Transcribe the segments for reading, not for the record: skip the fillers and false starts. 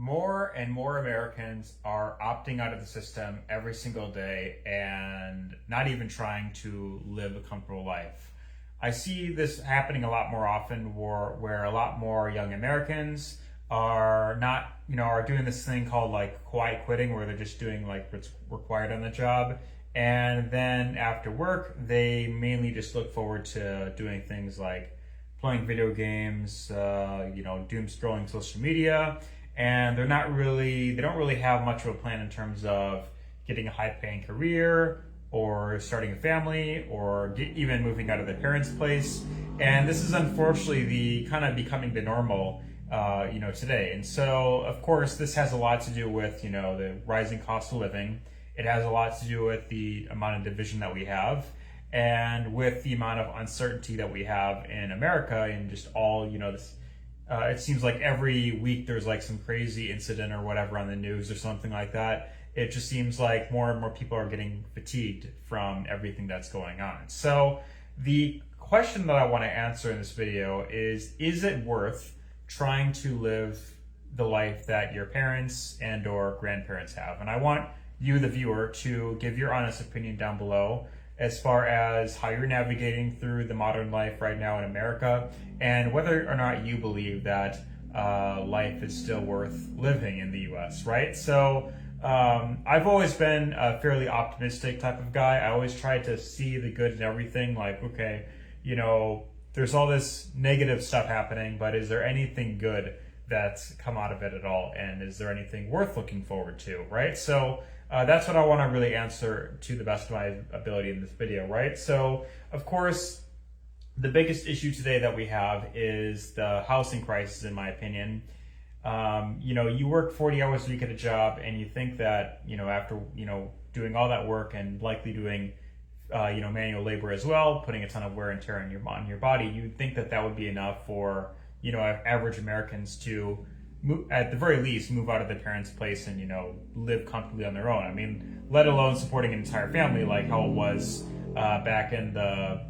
More and more Americans are opting out of the system every single day and not even trying to live a comfortable life. I see this happening a lot more often where a lot more young Americans are not, are doing this thing called like quiet quitting, where they're just doing like what's required on the job. And then after work, they mainly just look forward to doing things like playing video games, doom scrolling social media, and they don't really have much of a plan in terms of getting a high paying career or starting a family or even moving out of their parents' place. And this is unfortunately the kind of becoming the normal, today. And so, of course, this has a lot to do with, the rising cost of living. It has a lot to do with the amount of division that we have and with the amount of uncertainty that we have in America and just all, this. It seems like every week there's like some crazy incident or whatever on the news or something like that. It just seems like more and more people are getting fatigued from everything that's going on. So the question that I want to answer in this video is it worth trying to live the life that your parents and or grandparents have? And I want you, the viewer, to give your honest opinion down below as far as how you're navigating through the modern life right now in America, and whether or not you believe that life is still worth living in the US, right? So I've always been a fairly optimistic type of guy. I always try to see the good in everything, like, okay, there's all this negative stuff happening, but is there anything good that's come out of it at all? And is there anything worth looking forward to, right? So that's what I want to really answer to the best of my ability in this video, right? So, of course, the biggest issue today that we have is the housing crisis, in my opinion. You work 40 hours a week at a job, and you think that, after, doing all that work and likely doing, manual labor as well, putting a ton of wear and tear on your body, you'd think that that would be enough for, average Americans to at the very least, move out of their parents' place and, live comfortably on their own. I mean, let alone supporting an entire family like how it was back in the,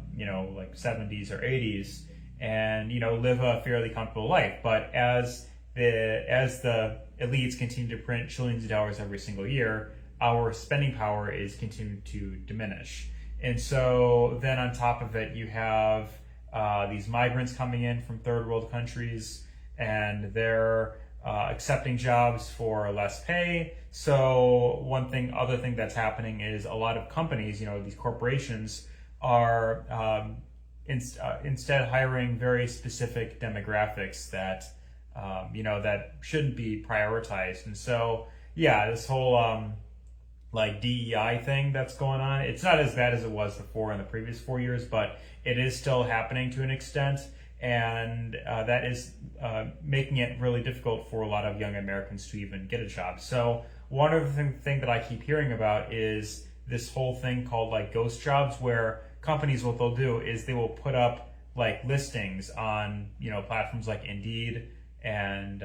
70s or 80s and, live a fairly comfortable life. But as the elites continue to print trillions of dollars every single year, our spending power is continuing to diminish. And so then on top of it, you have these migrants coming in from third world countries, and they're accepting jobs for less pay. So other thing that's happening is a lot of companies, these corporations are instead hiring very specific demographics that, that shouldn't be prioritized. And so, yeah, this whole DEI thing that's going on, it's not as bad as it was before in the previous 4 years, but it is still happening to an extent. And that is making it really difficult for a lot of young Americans to even get a job. So one of the thing that I keep hearing about is this whole thing called like ghost jobs, where companies, what they'll do is they will put up like listings on, platforms like Indeed and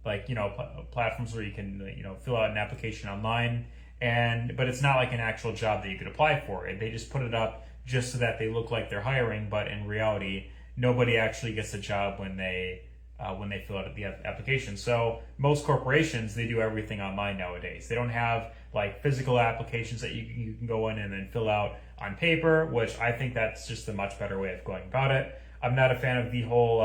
platforms where you can, fill out an application online. But it's not like an actual job that you could apply for. They just put it up just so that they look like they're hiring, but in reality, nobody actually gets a job when they fill out the application. So most corporations, they do everything online nowadays. They don't have like physical applications that you can go in and then fill out on paper, which I think that's just a much better way of going about it. I'm not a fan of the whole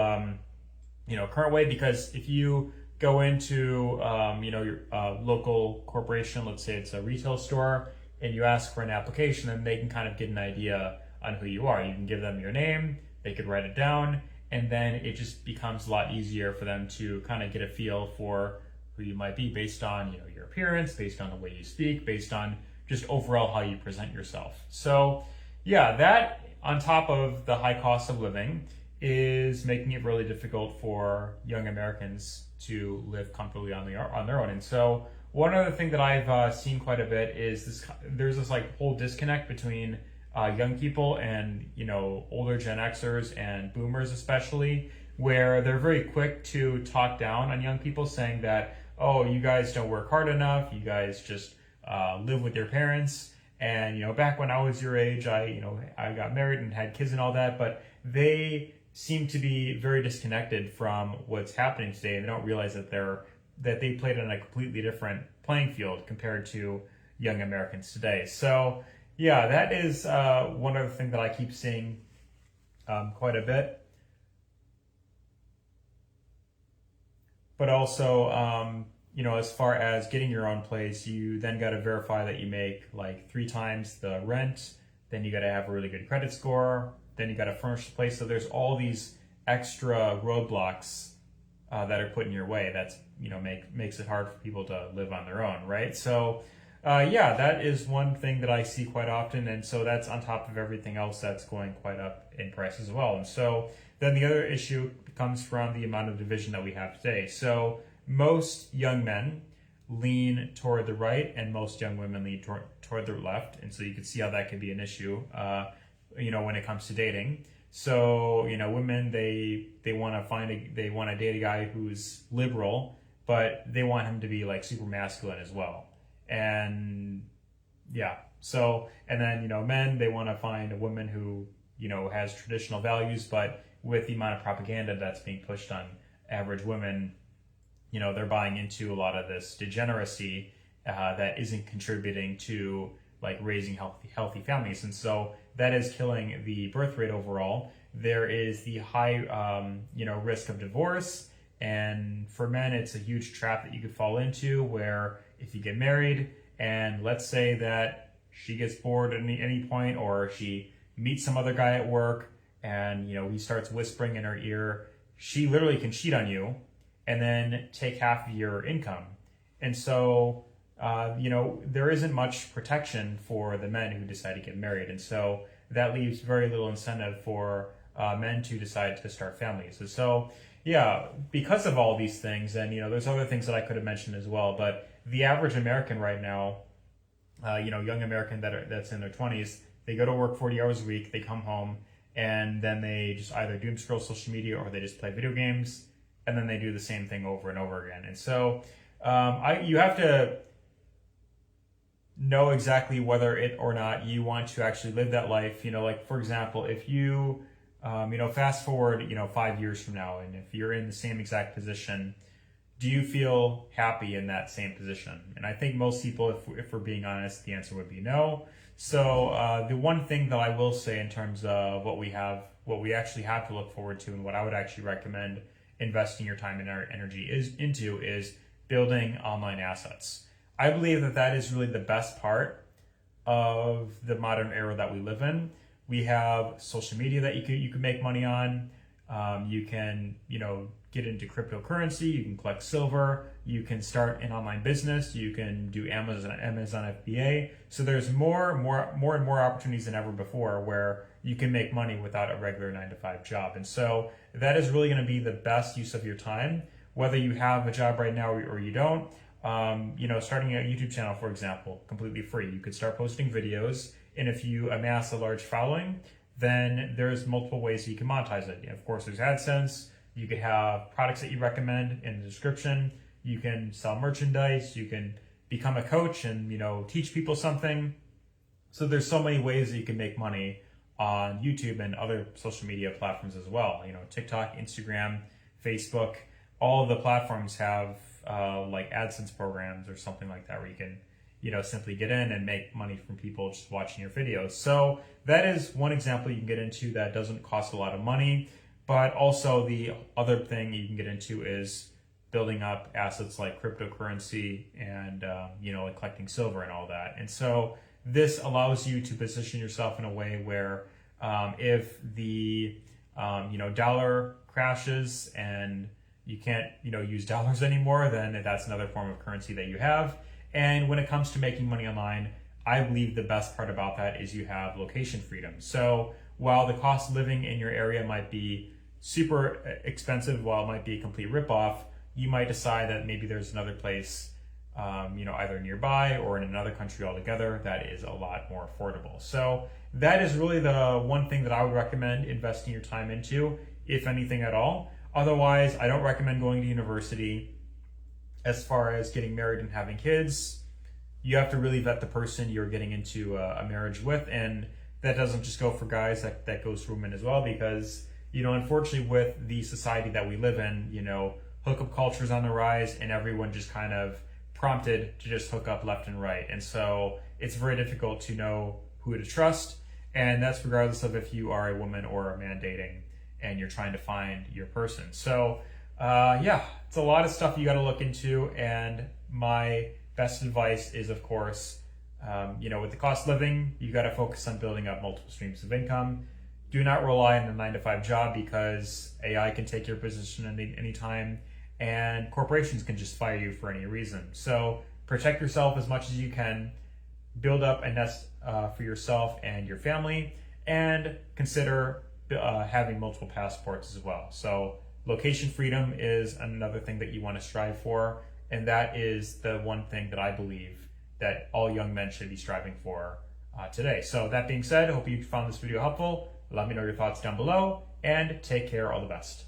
current way, because if you go into your local corporation, let's say it's a retail store, and you ask for an application, then they can kind of get an idea on who you are. You can give them your name, they could write it down, and then it just becomes a lot easier for them to kind of get a feel for who you might be based on your appearance, based on the way you speak, based on just overall how you present yourself. So yeah, that on top of the high cost of living is making it really difficult for young Americans to live comfortably on their own. And so one other thing that I've seen quite a bit is there's this like whole disconnect between young people and older Gen Xers and boomers especially, where they're very quick to talk down on young people, saying that, oh, you guys don't work hard enough, you guys just live with your parents. And back when I was your age, I got married and had kids and all that, but they seem to be very disconnected from what's happening today, and they don't realize that they're that they played on a completely different playing field compared to young Americans today. So yeah, that is one other thing that I keep seeing quite a bit. But also, as far as getting your own place, you then got to verify that you make like 3 times the rent. Then you got to have a really good credit score. Then you got to furnish the place. So there's all these extra roadblocks that are put in your way. That's makes it hard for people to live on their own, right? So that is one thing that I see quite often, and so that's on top of everything else that's going quite up in price as well. And so then the other issue comes from the amount of division that we have today. So most young men lean toward the right, and most young women lean toward the left, and so you can see how that could be an issue, when it comes to dating. So women they want to date a guy who's liberal, but they want him to be like super masculine as well. And then men, they want to find a woman who has traditional values, but with the amount of propaganda that's being pushed on average women, they're buying into a lot of this degeneracy that isn't contributing to like raising healthy families, and so that is killing the birth rate overall. There is the high risk of divorce, and for men it's a huge trap that you could fall into, where if you get married and let's say that she gets bored at any point, or she meets some other guy at work and he starts whispering in her ear, she literally can cheat on you and then take half of your income. And so there isn't much protection for the men who decide to get married, and so that leaves very little incentive for men to decide to start families. And so because of all these things, and there's other things that I could have mentioned as well, but the average American right now, young American that's in their 20s, they go to work 40 hours a week, they come home, and then they just either doom scroll social media or they just play video games, and then they do the same thing over and over again. And so you have to know exactly whether it or not you want to actually live that life. Like for example, if you fast forward 5 years from now, and if you're in the same exact position, do you feel happy in that same position? And I think most people, if we're being honest, the answer would be no. So the one thing that I will say in terms of what we actually have to look forward to, and what I would actually recommend investing your time and energy is building online assets. I believe that is really the best part of the modern era that we live in. We have social media that you can make money on. You can get into cryptocurrency. You can collect silver. You can start an online business. You can do Amazon FBA. So there's more and more opportunities than ever before where you can make money without a regular 9-to-5 job. And so that is really going to be the best use of your time, whether you have a job right now or you don't. Starting a YouTube channel, for example, completely free. You could start posting videos, and if you amass a large following, then there's multiple ways you can monetize it. Of course, there's AdSense. You could have products that you recommend in the description. You can sell merchandise. You can become a coach and teach people something. So there's so many ways that you can make money on YouTube and other social media platforms as well. TikTok, Instagram, Facebook, all of the platforms have like AdSense programs or something like that, where you can simply get in and make money from people just watching your videos. So that is one example you can get into that doesn't cost a lot of money. But also the other thing you can get into is building up assets like cryptocurrency and like collecting silver and all that. And so this allows you to position yourself in a way where if the dollar crashes and you can't use dollars anymore, then that's another form of currency that you have. And when it comes to making money online, I believe the best part about that is you have location freedom. So while the cost of living in your area might be super expensive, while it might be a complete ripoff, you might decide that maybe there's another place, either nearby or in another country altogether that is a lot more affordable. So that is really the one thing that I would recommend investing your time into, if anything at all. Otherwise, I don't recommend going to university. As far as getting married and having kids, you have to really vet the person you're getting into a marriage with, and that doesn't just go for guys, that goes for women as well, because unfortunately with the society that we live in, hookup culture is on the rise, and everyone just kind of prompted to just hook up left and right. And so it's very difficult to know who to trust. And that's regardless of if you are a woman or a man dating and you're trying to find your person. So yeah, it's a lot of stuff you got to look into. And my best advice is, of course, with the cost of living, you got to focus on building up multiple streams of income. Do not rely on the 9-to-5 job, because AI can take your position any time, and corporations can just fire you for any reason. So protect yourself as much as you can, build up a nest for yourself and your family, and consider having multiple passports as well. So location freedom is another thing that you want to strive for, and that is the one thing that I believe that all young men should be striving for today. So that being said, I hope you found this video helpful. Let me know your thoughts down below, and take care. All the best.